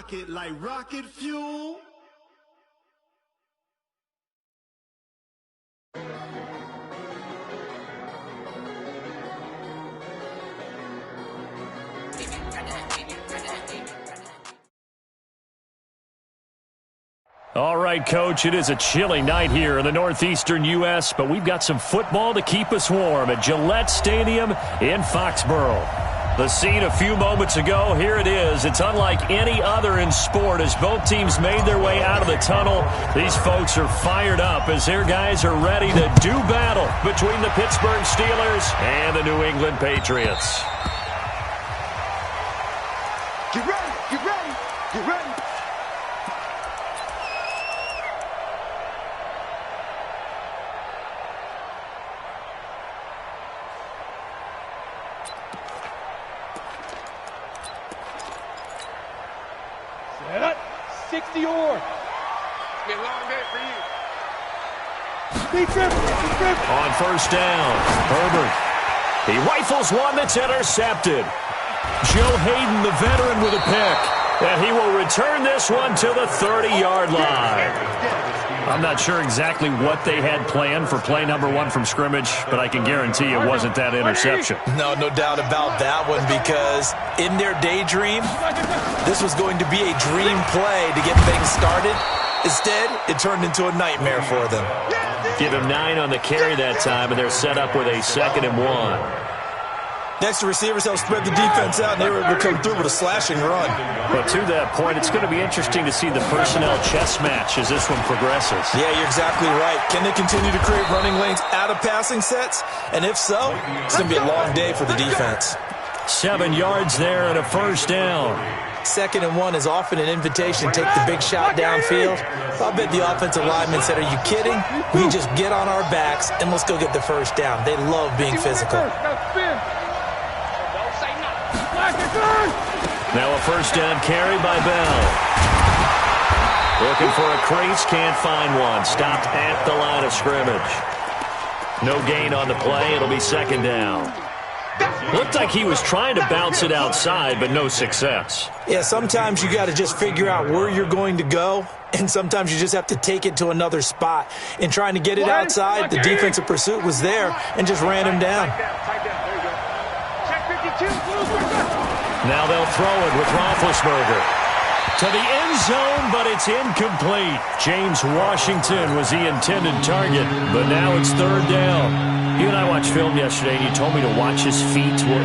rocket like rocket fuel. All right, Coach, it is a chilly night here in the northeastern U.S., but we've got some football to keep us warm at Gillette Stadium in Foxborough. The scene a few moments ago, here it is. It's unlike any other in sport as both teams made their way out of the tunnel. These folks are fired up as their guys are ready to do battle between the Pittsburgh Steelers and the New England Patriots. Get ready, get ready, get ready. Set up, 60-yard. Be a long day for you. Deep trip. On first down, Herbert. He rifles one that's intercepted. Joe Hayden, the veteran, with a pick. And he will return this one to the 30-yard line. I'm not sure exactly what they had planned for play number one from scrimmage, but I can guarantee it wasn't that interception. No doubt about that one, because in their daydream, this was going to be a dream play to get things started. Instead, it turned into a nightmare for them. Give him 9 on the carry that time, and they're set up with a 2nd and 1. Next, the receivers help spread the defense out, and they were able to come through with a slashing run. But to that point, it's going to be interesting to see the personnel chess match as this one progresses. Yeah, you're exactly right. Can they continue to create running lanes out of passing sets? And if so, it's going to be a long day for the defense. 7 yards there and a first down. 2nd and 1 is often an invitation to take the big shot downfield. I'll bet the offensive lineman said, are you kidding? We just get on our backs and let's go get the first down. They love being physical. Now a first down carry by Bell. Looking for a crease, can't find one. Stopped at the line of scrimmage. No gain on the play. It'll be 2nd down. Looked like he was trying to bounce it outside, but no success. Yeah, sometimes you got to just figure out where you're going to go, and sometimes you just have to take it to another spot. In trying to get it outside, the defensive pursuit was there and just ran him down. Now they'll throw it with Roethlisberger. To the end zone, but it's incomplete. James Washington was the intended target, but now it's 3rd down. You and I watched film yesterday, and you told me to watch his feet. For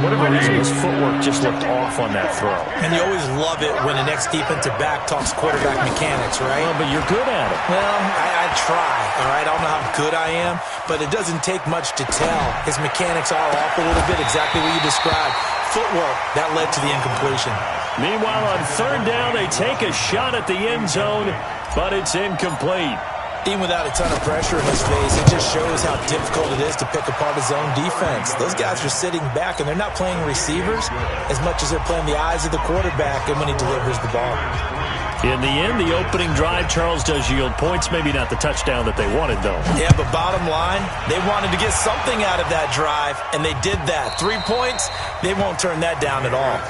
whatever reason, his footwork just looked off on that throw. And you always love it when the next defensive back talks quarterback mechanics, right? Well, but you're good at it. Well, I try, all right? I don't know how good I am, but it doesn't take much to tell. His mechanics are off a little bit, exactly what you described. Footwork, that led to the incompletion. Meanwhile, on 3rd down, they take a shot at the end zone, but it's incomplete. Even without a ton of pressure in his face, it just shows how difficult it is to pick apart his own defense. Those guys are sitting back, and they're not playing receivers as much as they're playing the eyes of the quarterback and when he delivers the ball. In the end, the opening drive, Charles, does yield points. Maybe not the touchdown that they wanted, though. Yeah, but bottom line, they wanted to get something out of that drive, and they did that. 3 points, they won't turn that down at all.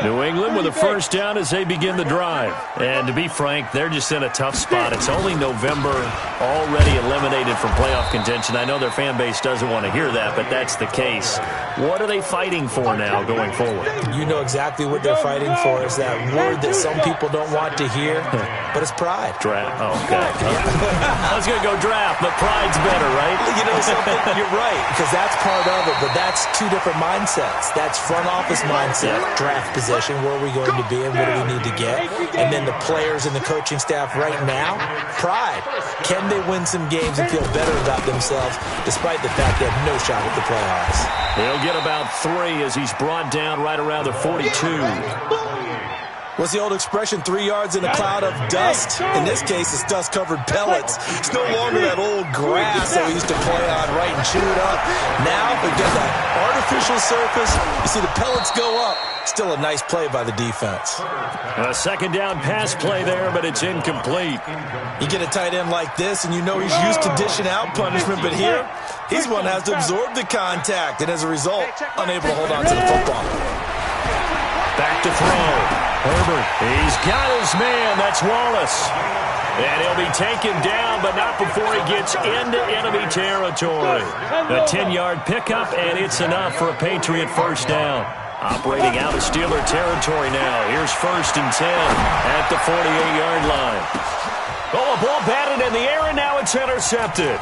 New England with a first down as they begin the drive. And to be frank, they're just in a tough spot. It's only November, already eliminated from playoff contention. I know their fan base doesn't want to hear that, but that's the case. What are they fighting for now going forward? You know exactly what they're fighting for. Is that word that some people don't want to hear, but it's pride. Draft. Oh, okay. I was going to go draft, but pride's better, right? You know something? You're right, because that's part of it, but that's 2 different mindsets. That's front office mindset, draft position, where are we going to be and what do we need to get? And then the players and the coaching staff right now, pride. Can they win some games and feel better about themselves despite the fact they have no shot at the playoffs? He'll get about 3 as he's brought down right around the 42. What's the old expression, 3 yards in a cloud of dust? In this case, it's dust-covered pellets. It's no longer that old grass that we used to play on, right, and chew it up. Now, we've got that artificial surface. You see the pellets go up. Still a nice play by the defense. A second down pass play there, but it's incomplete. You get a tight end like this, and you know he's used to dishing out punishment, but here, he's one that has to absorb the contact, and as a result, unable to hold on to the football. Back to throw. Herbert, he's got his man. That's Wallace. And he'll be taken down, but not before he gets into enemy territory. A 10-yard pickup, and it's enough for a Patriot first down. Operating out of Steeler territory now. Here's 1st and 10 at the 48-yard line. Oh, a ball batted in the air, and now it's intercepted.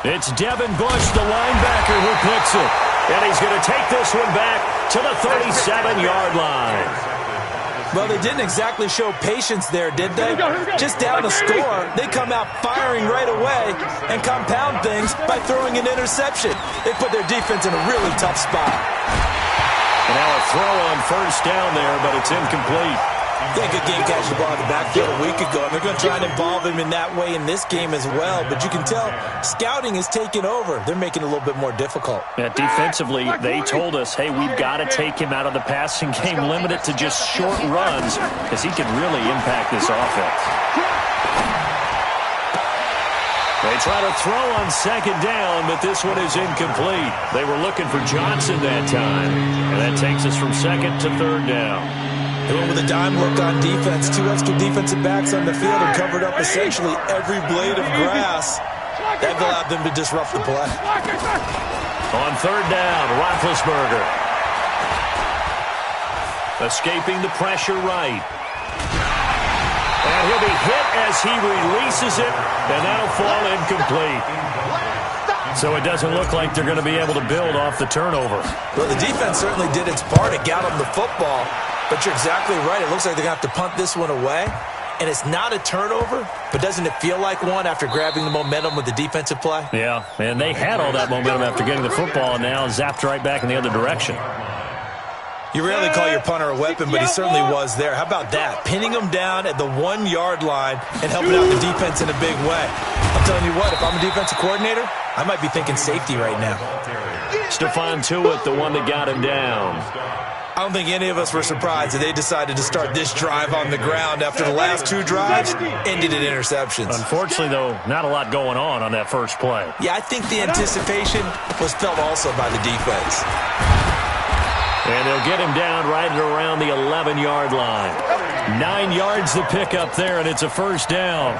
It's Devin Bush, the linebacker, who picks it. And he's going to take this one back to the 37-yard line. Well, they didn't exactly show patience there, did they? Just down a score, they come out firing right away and compound things by throwing an interception. They put their defense in a really tough spot. And now a throw on 1st down there, but it's incomplete. They had a good game catching the ball in the backfield a week ago, and they're going to try and involve him in that way in this game as well. But you can tell scouting is taking over. They're making it a little bit more difficult. Yeah, defensively, they told us, hey, we've got to take him out of the passing game, limit it to just short runs, because he can really impact this offense. They try to throw on 2nd down, but this one is incomplete. They were looking for Johnson that time, and that takes us from 2nd to 3rd down. They went with a dime look on defense. 2 extra defensive backs on the field and covered up essentially every blade of grass. That allowed them to disrupt the play. On 3rd down, Roethlisberger. Escaping the pressure right. And he'll be hit as he releases it, and that'll fall incomplete. So it doesn't look like they're going to be able to build off the turnover. Well, the defense certainly did its part. It got them the football. But you're exactly right. It looks like they're going to have to punt this one away. And it's not a turnover, but doesn't it feel like one after grabbing the momentum with the defensive play? Yeah, and they had all that momentum after getting the football, and now zapped right back in the other direction. You rarely call your punter a weapon, but he certainly was there. How about that? Pinning him down at the 1-yard line and helping out the defense in a big way. I'm telling you what, if I'm a defensive coordinator, I might be thinking safety right now. Stephon Tuitt, the one that got him down. I don't think any of us were surprised that they decided to start this drive on the ground after the last 2 drives ended in interceptions. Unfortunately, though, not a lot going on that first play. Yeah, I think the anticipation was felt also by the defense. And they'll get him down right at around the 11-yard line. 9 yards to pick up there, and it's a 1st down.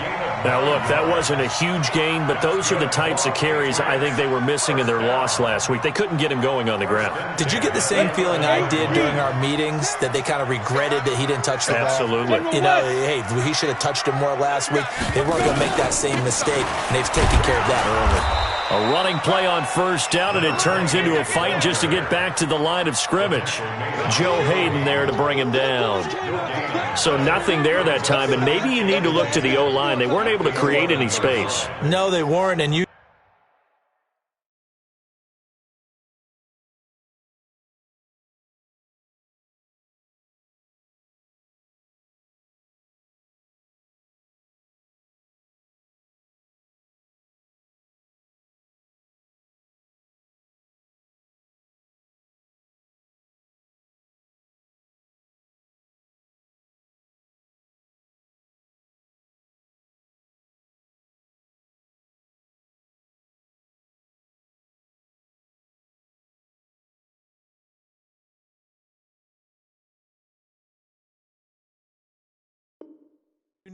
Now, look, that wasn't a huge gain, but those are the types of carries I think they were missing in their loss last week. They couldn't get him going on the ground. Did you get the same feeling I did during our meetings, that they kind of regretted that he didn't touch the ball? Absolutely. You know, hey, he should have touched him more last week. They weren't going to make that same mistake, and they've taken care of that early. A running play on 1st down, and it turns into a fight just to get back to the line of scrimmage. Joe Hayden there to bring him down. So nothing there that time, and maybe you need to look to the O-line. They weren't able to create any space. No, they weren't, and you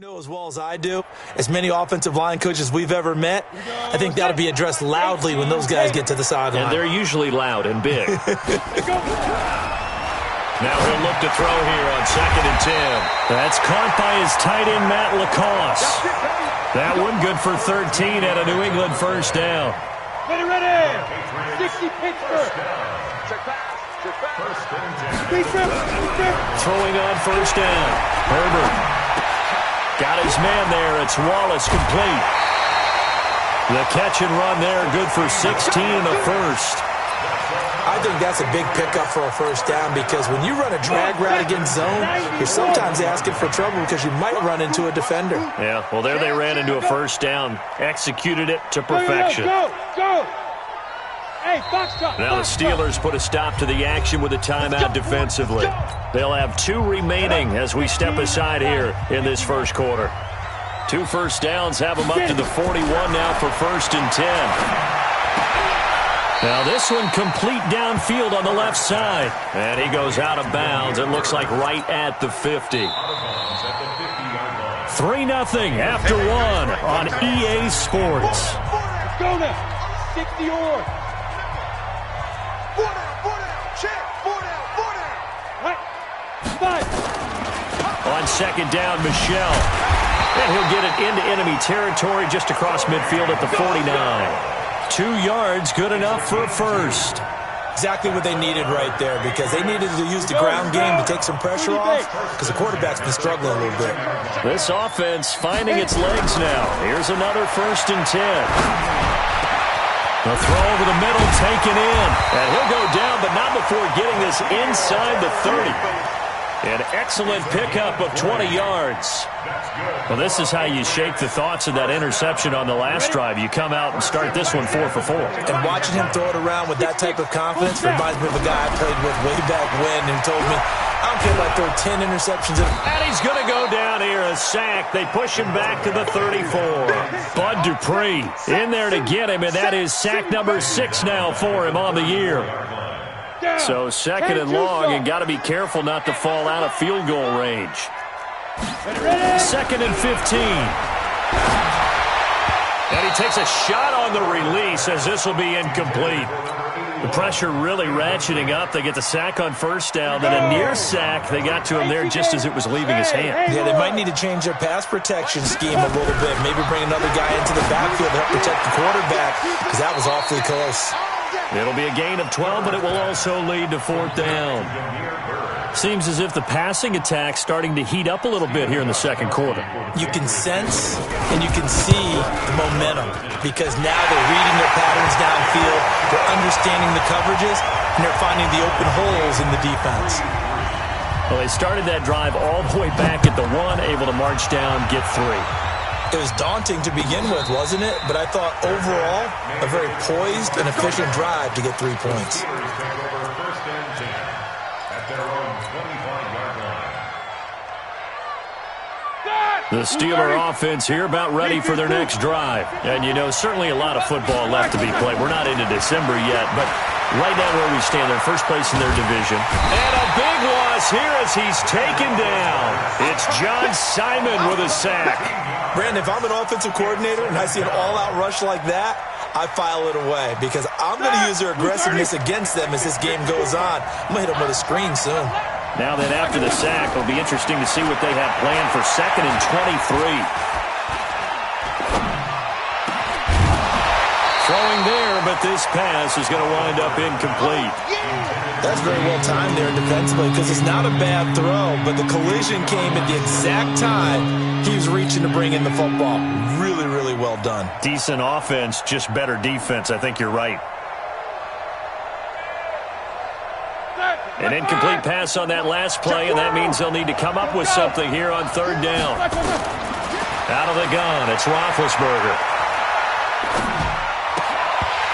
know as well as I do, as many offensive line coaches we've ever met, I think that'll be addressed loudly when those guys get to the sideline. And they're usually loud and big. Now he'll look to throw here on 2nd and 10. That's caught by his tight end, Matt Lacoste. That one good for 13 at a New England 1st down. Ready. 60 Pittsburgh. Throwing on 1st down. Herbert. Got his man there. It's Wallace complete. The catch and run there, good for 16 in the 1st. I think that's a big pickup for a 1st down, because when you run a drag route against zone, you're sometimes asking for trouble because you might run into a defender. Yeah, well, there they ran into a 1st down. Executed it to perfection. Go. Hey, Foxtrot. Now the Steelers put a stop to the action with a timeout defensively. They'll have 2 remaining as we step aside here in this first quarter. 2 first downs have them up to the 41 now for 1st and 10. Now this one complete downfield on the left side. And he goes out of bounds. It looks like right at the 50. 3-0 after 1 on EA Sports. Let's go now. 60 or. 4 down, check, 4 down. Right. 5. On 2nd down, Michelle. And he'll get it into enemy territory just across midfield at the 49. 2 yards, good enough for a first. Exactly what they needed right there, because they needed to use the ground game to take some pressure off, because the quarterback's been struggling a little bit. This offense finding its legs now. Here's another 1st and 10. The throw over the middle, taken in. And he'll go down, but not before getting this inside the 30. An excellent pickup of 20 yards. Well, this is how you shake the thoughts of that interception on the last drive. You come out and start this one 4 for 4. And watching him throw it around with that type of confidence reminds me of a guy I played with way back when who told me, I don't care if I throw 10 interceptions. And he's going to go down here, a sack. They push him back to the 34. Bud Dupree in there to get him, and that is sack number 6 now for him on the year. So 2nd and long, and got to be careful not to fall out of field goal range. 2nd and 15. And he takes a shot on the release as this will be incomplete. The pressure really ratcheting up. They get the sack on 1st down, then a near sack. They got to him there just as it was leaving his hand. Yeah, they might need to change their pass protection scheme a little bit. Maybe bring another guy into the backfield to help protect the quarterback, because that was awfully close. It'll be a gain of 12, but it will also lead to 4th down. Seems as if the passing attack's starting to heat up a little bit here in the 2nd quarter. You can sense and you can see the momentum, because now they're reading their patterns downfield, they're understanding the coverages, and they're finding the open holes in the defense. Well, they started that drive all the way back at the 1, able to march down, get 3. It was daunting to begin with, wasn't it? But I thought overall, a very poised and efficient drive to get 3 points. The Steeler offense here about ready for their next drive. And, you know, certainly a lot of football left to be played. We're not into December yet, but right now where we stand, they're first place in their division. And a big loss here as he's taken down. It's John Simon with a sack. Brandon, if I'm an offensive coordinator and I see an all-out rush like that, I file it away, because I'm going to use their aggressiveness against them as this game goes on. I'm going to hit them with a screen soon. Now then, after the sack, it'll be interesting to see what they have planned for 2nd and 23. Throwing there, but this pass is going to wind up incomplete. That's very well timed there defensively, because it's not a bad throw, but the collision came at the exact time he was reaching to bring in the football. Really, really well done. Decent offense, just better defense. I think you're right. An incomplete pass on that last play, and that means they'll need to come up with something here on 3rd down. Out of the gun, it's Roethlisberger.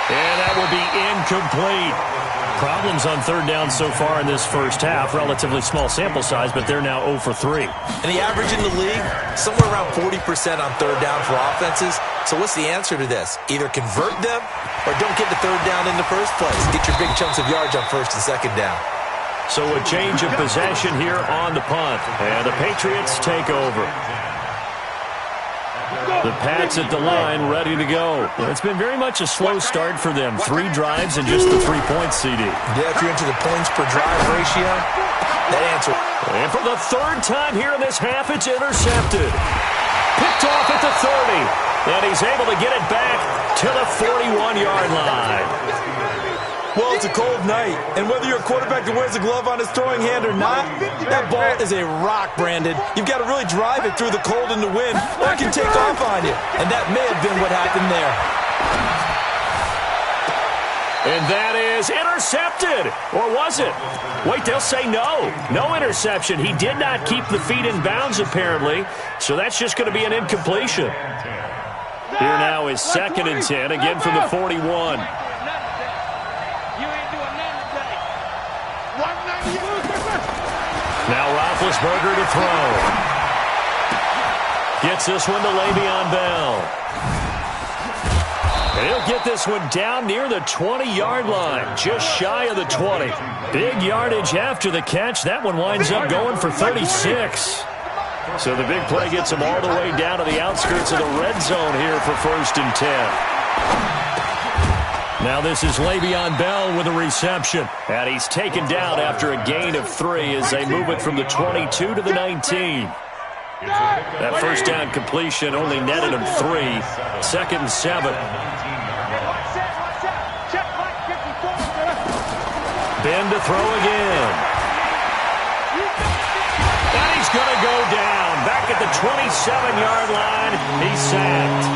And that will be incomplete. Problems on 3rd down so far in this first half. Relatively small sample size, but they're now 0 for 3. And the average in the league, somewhere around 40% on 3rd down for offenses. So what's the answer to this? Either convert them or don't get the 3rd down in the first place. Get your big chunks of yards on 1st and 2nd down. So a change of possession here on the punt. And the Patriots take over. The Pats at the line, ready to go. It's been very much a slow start for them. 3 drives and just the 3 points, CD. Yeah, if you're into the points per drive ratio, that answer. And for the 3rd time here in this half, it's intercepted. Picked off at the 30. And he's able to get it back to the 41-yard line. Well, it's a cold night, and whether you're a quarterback that wears a glove on his throwing hand or not, that ball is a rock, Brandon. You've got to really drive it through the cold and the wind, or it can take off on you, and that may have been what happened there. And that is intercepted, or was it? Wait, they'll say no. No interception. He did not keep the feet in bounds, apparently, so that's just going to be an incompletion. Here now is 2nd and 10, again from the 41. Now Roethlisberger to throw. Gets this one to Le'Veon Bell. And he'll get this one down near the 20-yard line, just shy of the 20. Big yardage after the catch. That one winds up going for 36. So the big play gets him all the way down to the outskirts of the red zone here for 1st and 10. Now this is Le'Veon Bell with a reception. And he's taken down after a gain of 3 as they move it from the 22 to the 19. That first down completion only netted him 3. 2nd and 7. Ben to throw again. And he's going to go down. Back at the 27-yard line. He's sacked.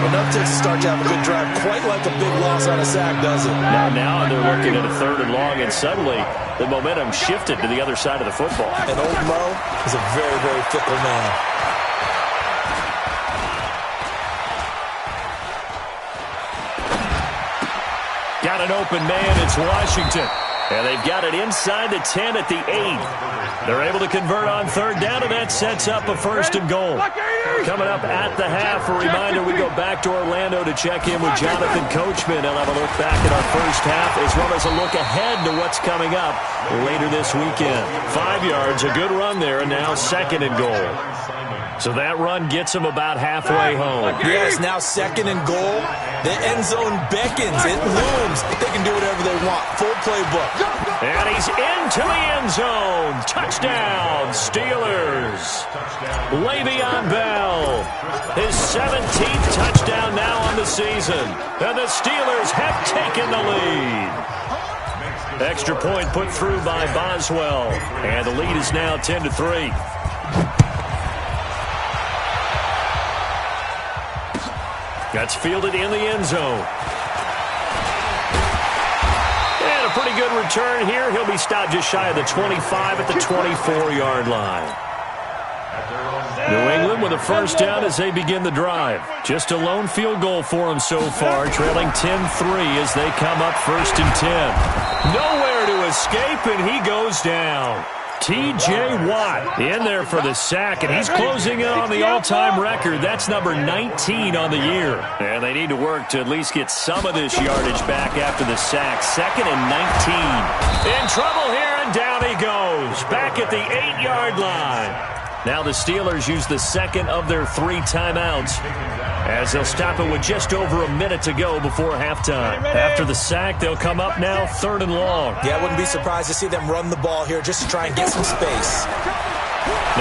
Enough to start to have a good drive. Quite like a big loss on a sack, does it? Now they're looking at a 3rd and long, and suddenly the momentum shifted to the other side of the football. And old Mo is a very, very fickle man. Got an open man. It's Washington. And they've got it inside the 10 at the 8. They're able to convert on 3rd down, and that sets up a 1st and goal. Coming up at the half, a reminder, we go back to Orlando to check in with Jonathan Coachman. He'll have a look back at our first half, as well as a look ahead to what's coming up later this weekend. 5 yards, a good run there, and now 2nd and goal. So that run gets him about halfway home. Yes, now 2nd and goal. The end zone beckons. It looms. They can do whatever they want. Full playbook. And he's into the end zone. Touchdown, Steelers. Le'Veon Bell. His 17th touchdown now on the season. And the Steelers have taken the lead. Extra point put through by Boswell. And the lead is now 10-3. That's fielded in the end zone. And a pretty good return here. He'll be stopped just shy of the 25 at the 24-yard line. New England with a 1st down as they begin the drive. Just a lone field goal for them so far, trailing 10-3 as they come up 1st and 10. Nowhere to escape, and he goes down. T.J. Watt in there for the sack, and he's closing in on the all-time record. That's number 19 on the year. And they need to work to at least get some of this yardage back after the sack. 2nd and 19. In trouble here, and down he goes. Back at the 8-yard line. Now the Steelers use the 2nd of their 3 timeouts, as they'll stop it with just over a minute to go before halftime. After the sack, they'll come up now 3rd and long. Yeah, I wouldn't be surprised to see them run the ball here just to try and get some space.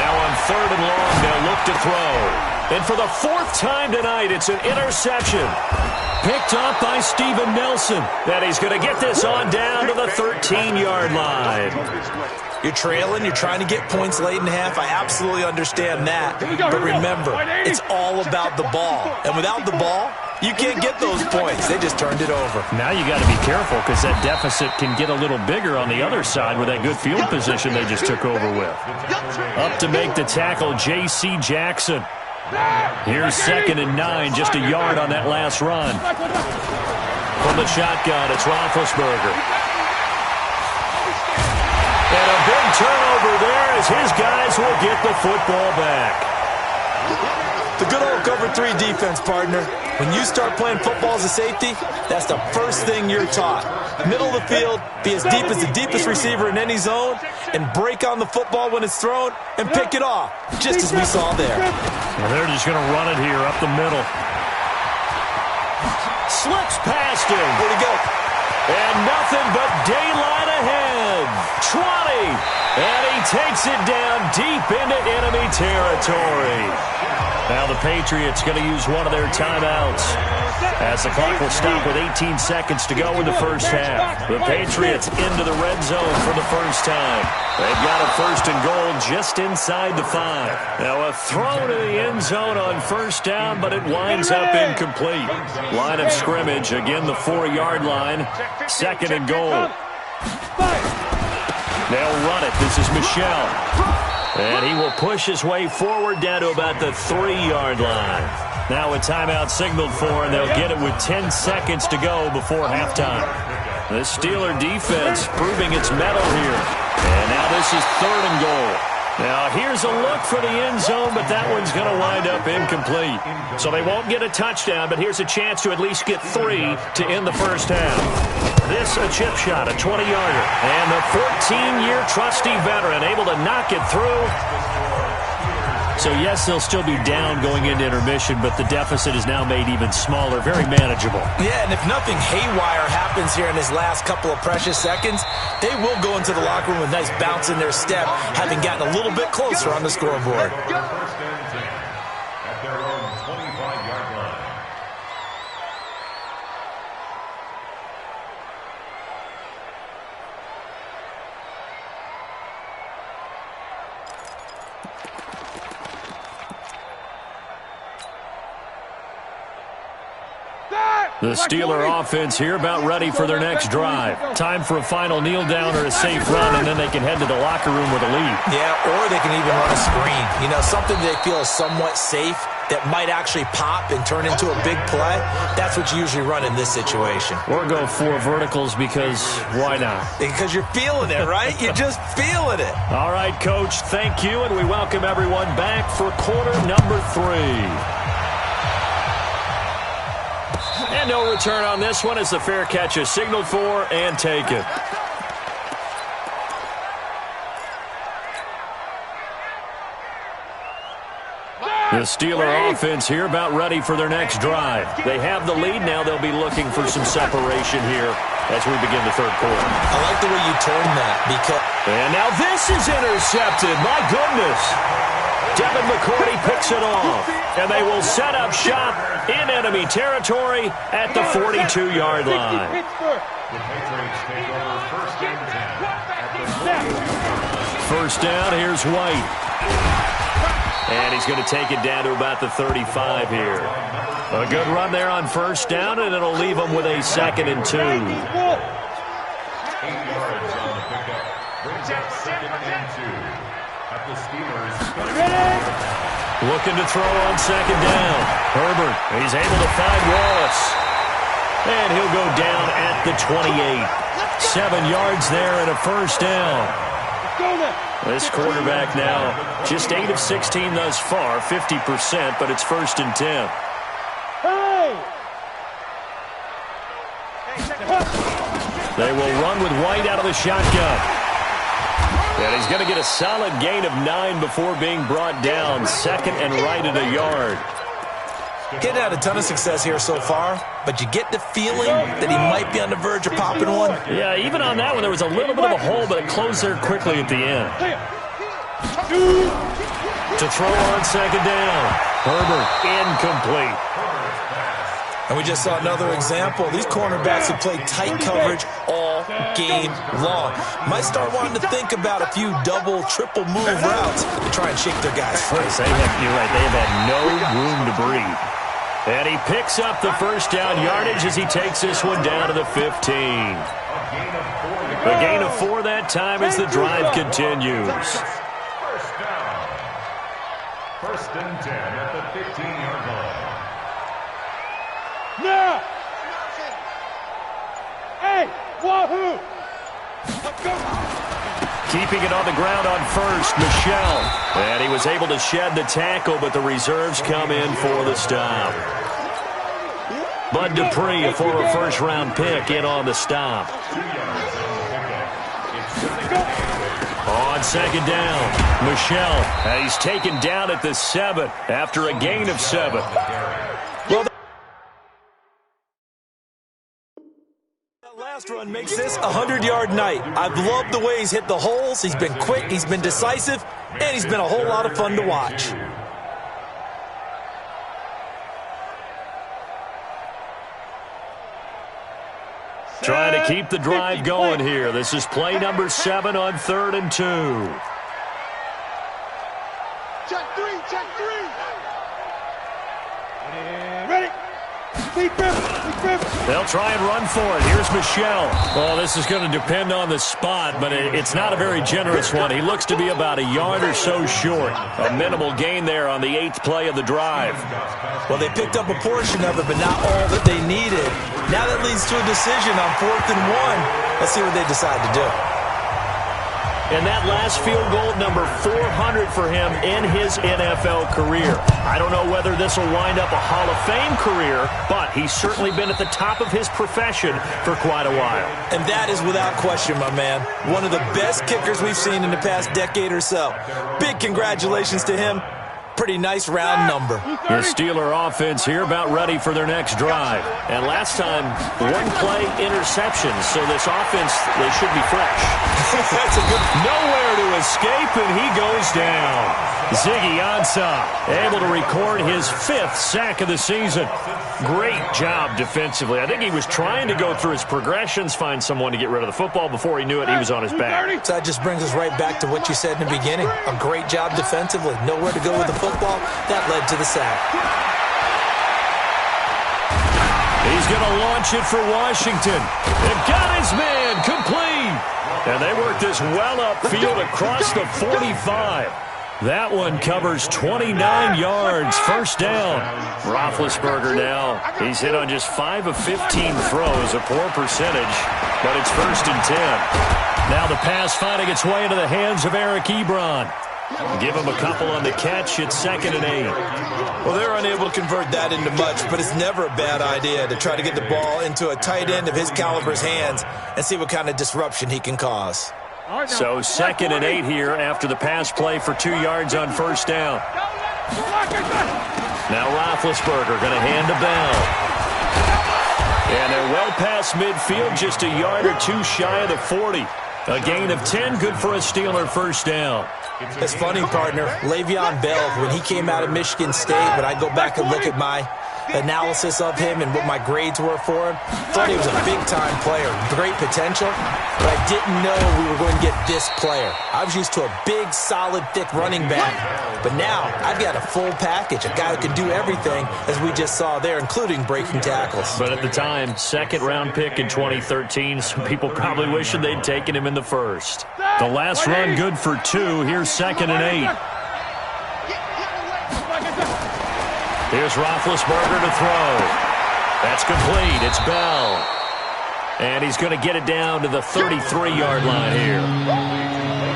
Now on 3rd and long, they'll look to throw. And for the 4th time tonight, it's an interception. Picked up by Steven Nelson. And he's going to get this on down to the 13-yard line. You're trailing. You're trying to get points late in half. I absolutely understand that. But remember, it's all about the ball. And without the ball, you can't get those points. They just turned it over. Now you got to be careful because that deficit can get a little bigger on the other side with that good field position they just took over with. Up to make the tackle, J.C. Jackson. Here's 2nd and 9, just a yard on that last run. From the shotgun, it's Roethlisberger. And a big turnover there as his guys will get the football back. The good old cover 3 defense, partner. When you start playing football as a safety, that's the first thing you're taught. Middle of the field, be as deep as the deepest receiver in any zone, and break on the football when it's thrown and pick it off, just as we saw there. Well, they're just going to run it here up the middle. Slips past him. Where'd he go? And nothing but daylight ahead. 20. And he takes it down deep into enemy territory. Now the Patriots going to use one of their timeouts, as the clock will stop with 18 seconds to go in the first half. The Patriots into the red zone for the first time. They've got a 1st and goal just inside the 5. Now a throw to the end zone on 1st down, but it winds up incomplete. Line of scrimmage, again the 4-yard line. 2nd and goal. They'll run it. This is Michel. And he will push his way forward down to about the 3-yard line. Now a timeout signaled for, and they'll get it with 10 seconds to go before halftime. The Steeler defense proving its mettle here. And now this is 3rd and goal. Now here's a look for the end zone, but that one's going to wind up incomplete. So they won't get a touchdown, but here's a chance to at least get 3 to end the first half. This a chip shot, a 20-yarder. And the 14-year trusty veteran able to knock it through. So, yes, they'll still be down going into intermission, but the deficit is now made even smaller, very manageable. Yeah, and if nothing haywire happens here in his last couple of precious seconds, they will go into the locker room with a nice bounce in their step, having gotten a little bit closer on the scoreboard. First and 10 at their own 25-yard line. The Steeler offense here about ready for their next drive. Time for a final kneel down or a safe run, and then they can head to the locker room with a lead. Yeah, or they can even run a screen. You know, something they feel is somewhat safe that might actually pop and turn into a big play. That's what you usually run in this situation. Or go 4 verticals because why not? Because you're feeling it, right? You're just feeling it. All right, Coach, thank you, and we welcome everyone back for quarter number 3. And no return on this one as the fair catch is signaled for and taken. The Steeler offense here about ready for their next drive. They have the lead now. They'll be looking for some separation here as we begin the 3rd quarter. I like the way you turned that because... And now this is intercepted. My goodness. Devin McCourty picks it off. And they will set up shop in enemy territory at the 42-yard line. The Patriots take over first and 10 at the 40. First down, here's White. And he's going to take it down to about the 35 here. A good run there on first down, and it'll leave them with a 2nd and 2. 8 yards on the pickup. Brings up 2nd and 2 at the Steelers. Looking to throw on 2nd down. Herbert, he's able to find Wallace. And he'll go down at the 28. 7 yards there and a first down. This quarterback now just 8 of 16 thus far, 50%, but it's 1st and 10. They will run with White out of the shotgun. And he's going to get a solid gain of 9 before being brought down. 2nd and right at a yard. He'd had a ton of success here so far, but you get the feeling that he might be on the verge of popping one. Yeah, even on that one, there was a little bit of a hole, but it closed there quickly at the end. To throw on 2nd down. Herbert, incomplete. And we just saw another example. These cornerbacks have played tight coverage all game long. Might start wanting to think about a few double, triple move routes to try and shake their guys free. You're right, they have had no room to breathe. And he picks up the first down yardage as he takes this one down to the 15. A gain of 4 that time as the drive continues. First down. 1st and 10 at the 15-yard line. Now! Hey, wahoo! Keeping it on the ground on first, Michelle. And he was able to shed the tackle, but the reserves come in for the stop. Bud Dupree, a former first-round pick, in on the stop. On 2nd down, Michelle. And he's taken down at the 7 after a gain of 7. Well, last run makes this a 100-yard night. I've loved the way he's hit the holes. He's been quick, he's been decisive, and he's been a whole lot of fun to watch. Trying to keep the drive going here. This is play number 7 on 3rd and 2. Check 3, check 3. Ready? Defense. They'll try and run for it. Here's Michelle. Well, this is going to depend on the spot, but it's not a very generous one. He looks to be about a yard or so short. A minimal gain there on the 8th play of the drive. Well, they picked up a portion of it, but not all that they needed. Now that leads to a decision on 4th and 1. Let's see what they decide to do. And that last field goal, number 400 for him in his NFL career. I don't know whether this will wind up a Hall of Fame career, but he's certainly been at the top of his profession for quite a while. And that is without question, my man. One of the best kickers we've seen in the past decade or so. Big congratulations to him. Pretty nice round number. The Steeler offense here about ready for their next drive. And last time, 1-play interception. So this offense, they should be fresh. That's a good... Nowhere to escape, and he goes down. Ziggy Ansah able to record his 5th sack of the season. Great job defensively. I think he was trying to go through his progressions, find someone to get rid of the football. Before he knew it, he was on his back. So that just brings us right back to what you said in the beginning. A great job defensively. Nowhere to go with the football. That led to the sack. He's going to launch it for Washington. They've got his man complete. And they work this well upfield across the 45. That one covers 29 yards. First down. Roethlisberger now. He's hit on just 5 of 15 throws, a poor percentage, but it's 1st and 10. Now the pass finding its way into the hands of Eric Ebron. Give him a couple on the catch. It's 2nd and 8. Well, they're unable to convert that into much, but it's never a bad idea to try to get the ball into a tight end of his caliber's hands and see what kind of disruption he can cause. So 2nd and 8 here after the pass play for 2 yards on first down. Now Roethlisberger going to hand to Bell. And they're well past midfield, just a yard or two shy of the 40. A gain of 10, good for a Steeler first down. It's funny, partner. Le'Veon Bell, when he came out of Michigan State, when I go back and look at my analysis of him and what my grades were for him, thought he was a big-time player, great potential, but I didn't know we were going to get this player. I was used to a big, solid, thick running back, but now I've got a full package, a guy who can do everything, as we just saw there, including breaking tackles. But at the time, 2nd-round pick in 2013, some people probably wishing they'd taken him in the 1st. The last run good for 2. Here's 2nd and 8. Here's Roethlisberger to throw. That's complete. It's Bell. And he's going to get it down to the 33-yard line here.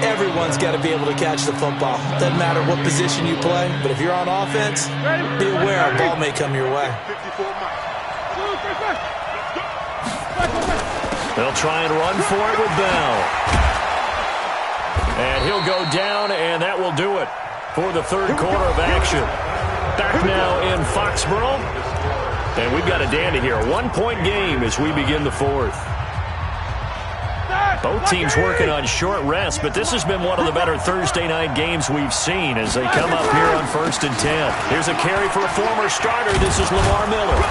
Everyone's got to be able to catch the football. Doesn't matter what position you play, but if you're on offense, be aware a ball may come your way. They'll try and run for it with Bell. And he'll go down, and that will do it for the 3rd quarter of action. Back now in Foxborough. And we've got a dandy here. A 1-point game as we begin the 4th. Both teams working on short rest, but this has been one of the better Thursday night games we've seen as they come up here on 1st and 10. Here's a carry for a former starter. This is Lamar Miller.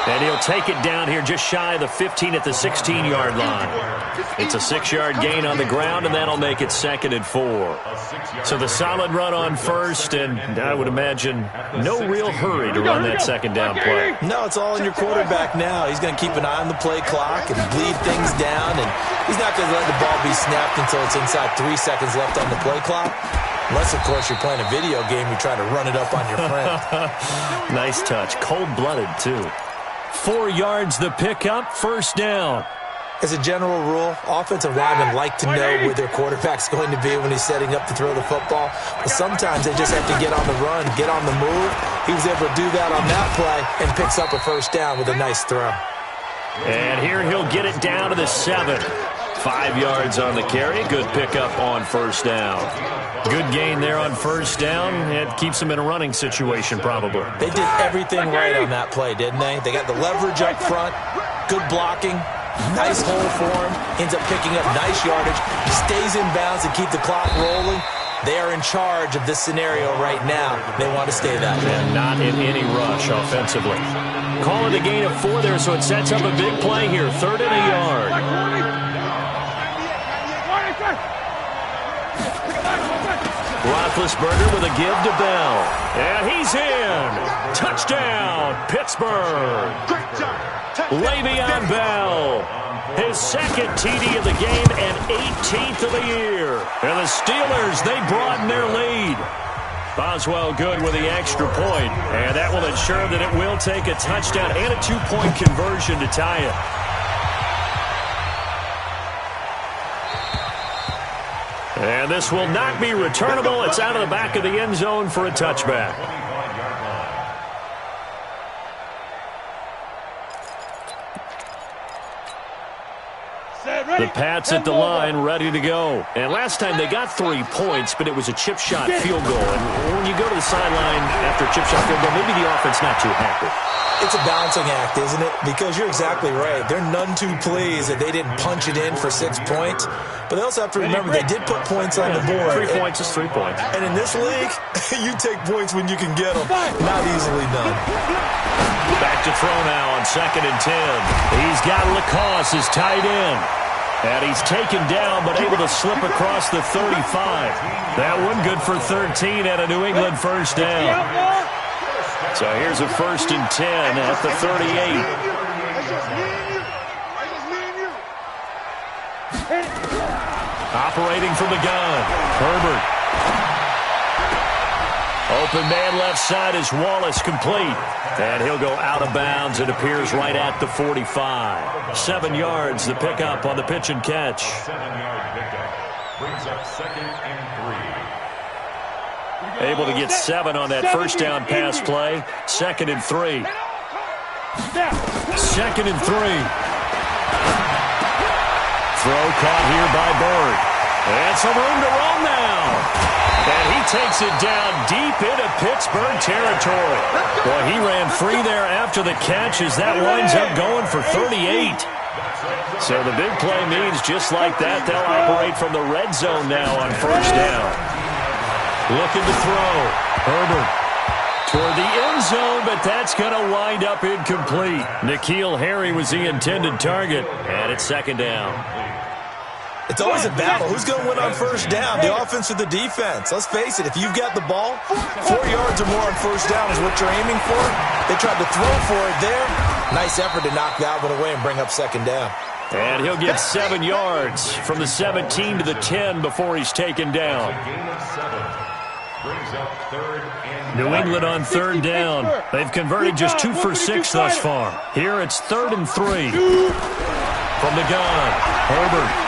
And he'll take it down here just shy of the 15 at the 16-yard line. It's a 6-yard gain on the ground, and that'll make it 2nd and 4. So the solid run on 1st, and I would imagine no real hurry to run that 2nd down play. No, it's all in your quarterback now. He's going to keep an eye on the play clock and bleed things down, and he's not going to let the ball be snapped until it's inside 3 seconds left on the play clock. Unless, of course, you're playing a video game, you're trying to run it up on your friend. Nice touch. Cold-blooded, too. 4 yards the pickup, first down. As a general rule, offensive linemen like to know where their quarterback's going to be when he's setting up to throw the football. But sometimes they just have to get on the run, get on the move. He was able to do that on that play and picks up a first down with a nice throw. And here he'll get it down to the 7. 5 yards on the carry. Good pickup on first down. Good gain there on first down. It keeps him in a running situation probably. They did everything right on that play, didn't they? They got the leverage up front, good blocking, nice hole for him, ends up picking up nice yardage. He stays in bounds and keep the clock rolling. They are in charge of this scenario right now. They want to stay that way. And not in any rush offensively. Call it a gain of 4 there, so it sets up a big play here. 3rd and a yard. Roethlisberger with a give to Bell. And he's in. Touchdown, Pittsburgh. Great job. Le'Veon Bell. His second TD of the game and 18th of the year. And the Steelers, they broaden their lead. Boswell good with the extra point, and that will ensure that it will take a touchdown and a 2-point conversion to tie it. And this will not be returnable. It's out of the back of the end zone for a touchback. The Pats at the line, ready to go. And last time they got 3 points, but it was a chip shot field goal. And when you go to the sideline after a chip shot field goal, maybe the offense not too happy. It's a balancing act, isn't it? Because you're exactly right. They're none too pleased that they didn't punch it in for 6 points. But they also have to remember they did put points on the board. 3 points is 3 points. And in this league, you take points when you can get them. Not easily done. Back to throw now on 2nd and 10. He's got Lacoste as tight end. And he's taken down but able to slip across the 35. That one good for 13 at a New England first down. So here's a 1st and 10 at the 38. Operating from the gun, Herbert. Open man left side is Wallace, complete. And he'll go out of bounds. It appears right at the 45. 7 yards, the pickup on the pitch and catch. 7-yard pickup brings up 2nd and 3. Able to get 7 on that first down pass play. 2nd and 3. 2nd and 3. Throw caught here by Bird. And some room to roam now. And he takes it down deep into Pittsburgh territory. Boy, he ran free there after the catch as that winds up going for 38. So the big play means just like that, they'll operate from the red zone now on first down. Looking to throw. Herbert toward the end zone, but that's going to wind up incomplete. N'Keal Harry was the intended target, and it's 2nd down. It's always a battle. Who's going to win on first down, the offense or the defense? Let's face it, if you've got the ball, 4 yards or more on first down is what you're aiming for. They tried to throw for it there. Nice effort to knock that one away and bring up 2nd down. And he'll get 7 yards from the 17 to the 10 before he's taken down. New England on 3rd down. They've converted just 2 for 6 thus far. Here it's 3rd and 3. From the gun, Herbert.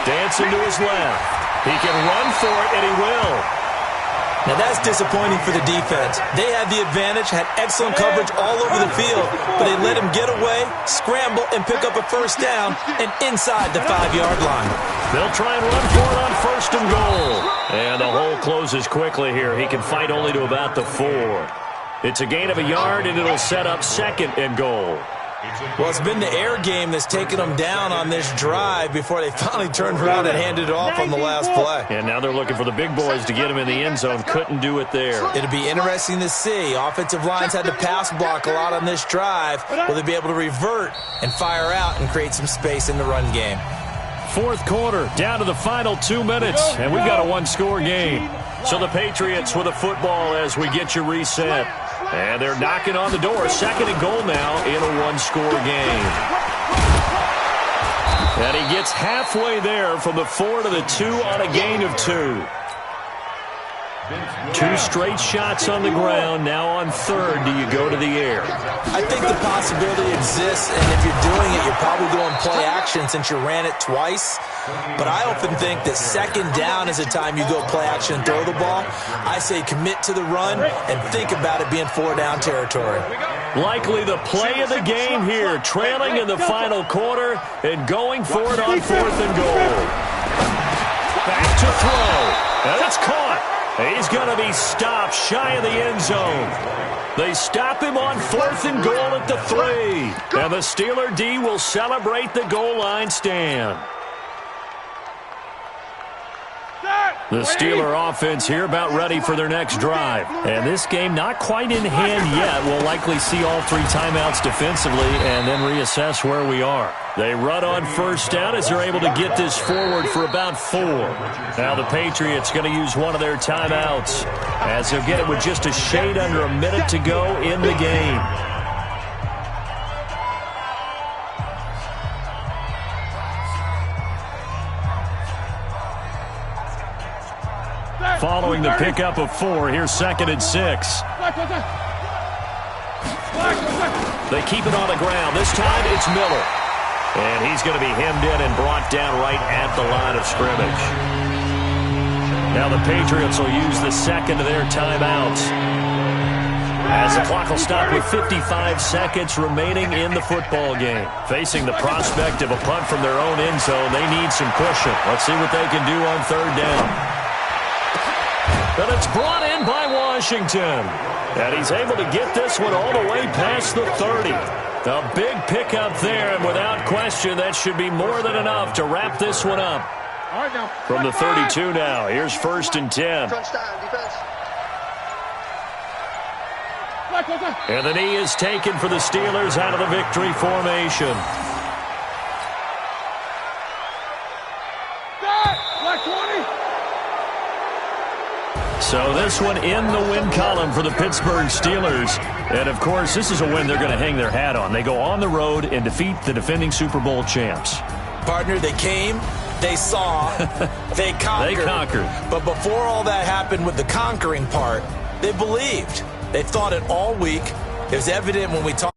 Dancing to his left. He can run for it, and he will. Now that's disappointing for the defense. They had the advantage, had excellent coverage all over the field, but they let him get away, scramble, and pick up a first down, and inside the 5-yard line. They'll try and run for it on 1st and goal. And the hole closes quickly here. He can fight only to about the 4. It's a gain of a yard, and it'll set up 2nd and goal. Well, it's been the air game that's taken them down on this drive before they finally turned around and handed it off on the last play. And now they're looking for the big boys to get him in the end zone. Couldn't do it there. It'll be interesting to see. Offensive lines had to pass block a lot on this drive. Will they be able to revert and fire out and create some space in the run game? 4th quarter, down to the final 2 minutes, and we've got a 1-score game. So the Patriots with a football as we get you reset. And they're knocking on the door. 2nd and goal now in a 1-score game. And he gets halfway there from the 4 to the 2 on a gain of 2. 2 straight shots on the ground. Now on 3rd, do you go to the air? I think the possibility exists, and if you're doing it, you're probably going play action since you ran it twice. But I often think that 2nd down is a time you go play action and throw the ball. I say commit to the run and think about it being 4-down territory. Likely the play of the game here, trailing in the final quarter and going for it on 4th and goal. Back to throw. And it's caught. He's going to be stopped shy of the end zone. They stop him on 4th and goal at the 3. And the Steeler D will celebrate the goal line stand. The Steeler offense here about ready for their next drive. And this game not quite in hand yet. We'll likely see all 3 timeouts defensively and then reassess where we are. They run on first down as they're able to get this forward for about 4. Now the Patriots going to use one of their timeouts as they'll get it with just a shade under a minute to go in the game. following the pickup of 4. Here's 2nd and 6. They keep it on the ground. This time it's Miller. And he's going to be hemmed in and brought down right at the line of scrimmage. Now the Patriots will use the second of their timeouts, as the clock will stop with 55 seconds remaining in the football game. Facing the prospect of a punt from their own end zone, they need some cushion. Let's see what they can do on 3rd down. But it's brought in by Washington. And he's able to get this one all the way past the 30. A big pickup there, and without question, that should be more than enough to wrap this one up. From the 32 now, here's 1st and 10. And the knee is taken for the Steelers out of the victory formation. So this one in the win column for the Pittsburgh Steelers. And, of course, this is a win they're going to hang their hat on. They go on the road and defeat the defending Super Bowl champs. Partner, they came, they saw, they conquered. They conquered. But before all that happened with the conquering part, they believed. They thought it all week. It was evident when we talked